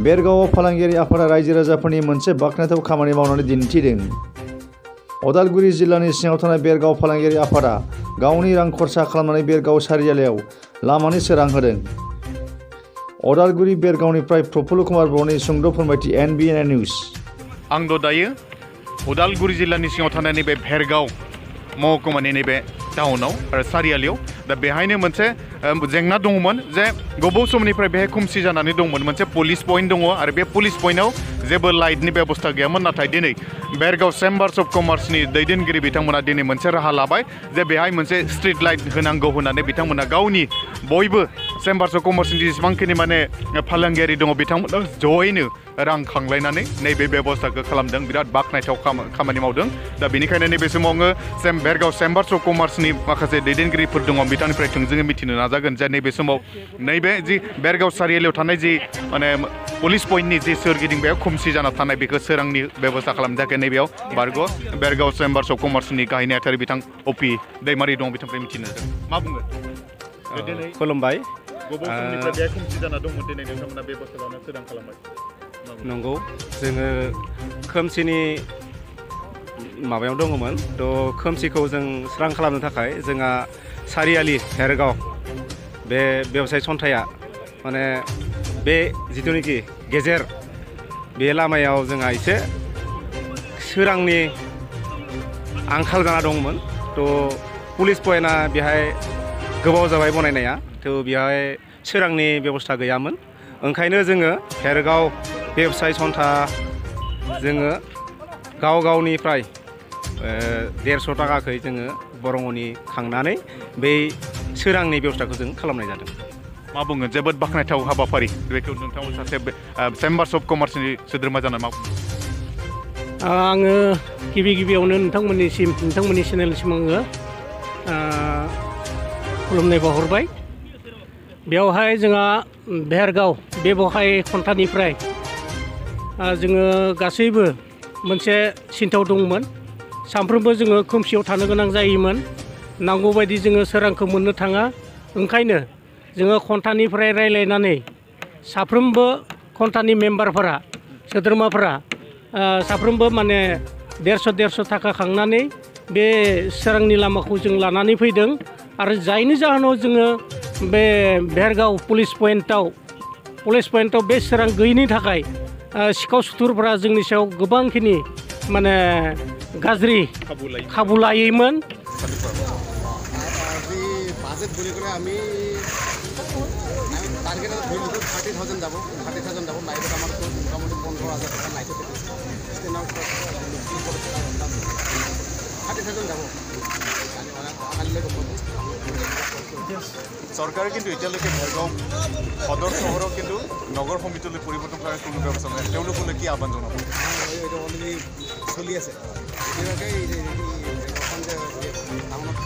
बेरगावआव फालांगियारि आफादा रायजो राजाफोरनि मोनसे बाखनायथाव खामानि मावनानै दिन्थिदों। अदालगुरि जिल्लानि सिङाव थानाय बेरगाव फालांगियारि आफादा गावनि रां खरसा खालामनानै बेरगाव सारियालियाव लामानि सोरां होदों। अदालगुरि बेरगावनिफ्राय प्रफुल्ल कुमार बर'नि सुंद' फोरमायथि NBN निउज। आं दायो उदालगुरि जिल्लानि सिङाव थानाय नैबे भेरगाव महकुमानि नैबे टाउनाव आरो सारियालियाव दा बेहायनो मोनसे जेंना दङमोन जे गोबाव समनिफ्राय बेहाय खोमसि जानानै दंमोन। मोनसे पुलिस पइन्ट दङ आरो बे पुलिस पइन्टआव जेबो लाइटनि बेबस्था गैयामोन। नाथाय दिनै बेरगाव चेम्बार्स अफ कमार्सनि दैदेनगिरि बिथांमोना दिनै मोनसे राहा लाबाय जे बेहाय मोनसे स्ट्रिट लाइट होनांगौ होननानै बिथांमोना गावनि बयबो चेम्बार्स अफ कमार्सनि जेसेबांखिनि माने फालांगियारि दङ बिथांमोना जयैनो रां खांलायनानै नैबे बेबस्थाखौ खालामदों। बिराद बाखनायथाव खामानि मावदों। दा बेनिखायनो नैबे समाव आङो बेरगाव चेम्बार्स अफ कमार्सनि माखासे दैदेनगिरिफोर दङ बिथांनिफ्राय थोंजोङै मिथिनो नाजागोन जे नैबे समाव नैबे जि बेरगाव सारियालियाव थानाय जि माने पुलिस पइन्टनि जि सोरगिदिं बेयाव खोमसि जाना थानाय बेखौ सोरांनि बेबस्था खालामनो थाखाय नैबेयाव बेरगाव चेम्बार्स अफ कमार्सनि गाहाय नेहाथारि बिथां अपि दैमारि दं बिथांनिफ्राय मिथिनो नाजागोन। मा बुंगोन? खुलुमबाय। गोबाव समनिफ्राय बे खोमसि जाना दंमोन दिनै नोंथांमोना बेबस्था लानानै सोरां खालामबाय। नंगौ, जोङो खोमसिनि माबायाव दङमोन। थ' खोमसिखौ जों स्रां खालामनो थाखाय जोंहा सारियालि भेरगाव बे बेवसाय सन्थाया माने बे जिथुनिखि गेजेर बे लामायाव जोंहा एसे सोरांनि आंखाल जाना दंमोन। थ' पुलिस पइन्टआ बेहाय गोबाव जाबाय बनायनाया। थ' बेहाय सोरांनि बेबस्था गैयामोन। ओंखायनो जोङो भेरगाव बेवसाय सन्था जोङो गाव गावनिफ्राय 150 थाखाखै जोङो बरंनि खांनानै बै सोरांनि बेबस्थाखौ जों खालामनाय जादों। मा बुंगोन? जोबोद बाखनायथाव हाबाफारि। बेखौ नोंथांमोन सासे चेम्बार्स अफ कमार्सनि सोद्रोमा जाना मा बुङो? आङो गिबियावनो नोंथांमोननि चेनेलसिम आङो खुलुमनाय बावहरबाय। बेवहाय जोंहा भेरगाव बेबहाय खन्थानिफ्राय जोङो गासैबो मोनसे सिन्थायाव दंमोन। सानफ्रोमबो जोङो खोमसियाव थानो गोनां जायोमोन। नांगौबायदि जोङो सोरांखौ मोननो थाङा। ओंखायनो जोङो खन्थानिफ्राय रायज्लायनानै साफ्रोमबो खन्थानि मेम्बारफोरा सोद्रोमाफोरा साफ्रोमबो माने 150 थाखा खांनानै बे सोरांनि लामाखौ जों लानानै फैदों। आरो जायनि जाहोनाव जोङो बे भेरगाव पुलिस पइन्टआव बे सोरां गैयैनि थाखाय सिखाव सुथुरफोरा जोंनि सायाव गोबांखिनि माने गाज्रि खाबु लायोमोन। বাজেট বুলি ক'লে আমি টাৰ্গেট ধৰি লৈছোঁ 30,000 যাব। 30,000 যাব। নাইটত আমাৰ মোটামুটি 15,000 টকা নাইটত 30,000 যাব। চৰকাৰে কিন্তু এতিয়ালৈকে ভেৰগাঁও সদৰ চহৰক কিন্তু নগৰ সমিতিলৈ পৰিৱৰ্তন কৰাৰ কোনো ব্যৱস্থা নাই। তেওঁলোকলৈ কি আহ্বান জনাব? এইটো অলৰেডি চলি আছে। এতিয়ালৈকে টাউনত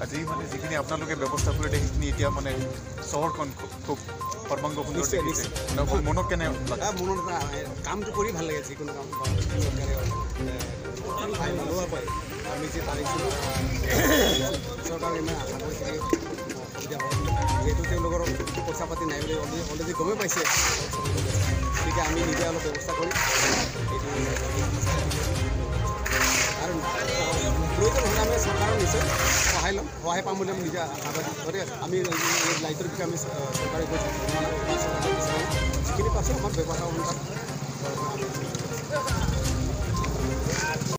আজি মানে যিখিনি আপোনালোকে ব্যৱস্থা কৰি দিয়ে সেইখিনি এতিয়া মানে চহৰখন খুব সৰ্বাংগ সুন্দৰ দেখিছে। মনত কেনে মনত কামটো কৰি ভাল লাগে। যিকোনো কাম আমি যে পাৰিছোঁ চৰকাৰে ইমান আশা কৰিছিলে অসুবিধা হয়। যিহেতু তেওঁলোকৰ পইচা পাতি নাই বুলি অলৰেডি গমেই পাইছে। গতিকে আমি নিজে অলপ ব্যৱস্থা কৰিম। আৰু প্ৰয়োজন হ'লে আমি চৰকাৰৰ নিশ্চয় সহায় পাম বুলি আমি নিজে আশা কৰি আমি লাইটৰ বিষয়ে আমি চৰকাৰে কৈছোঁ যিখিনি পাইছোঁ আমাৰ ব্যৱস্থা অনুসাৰে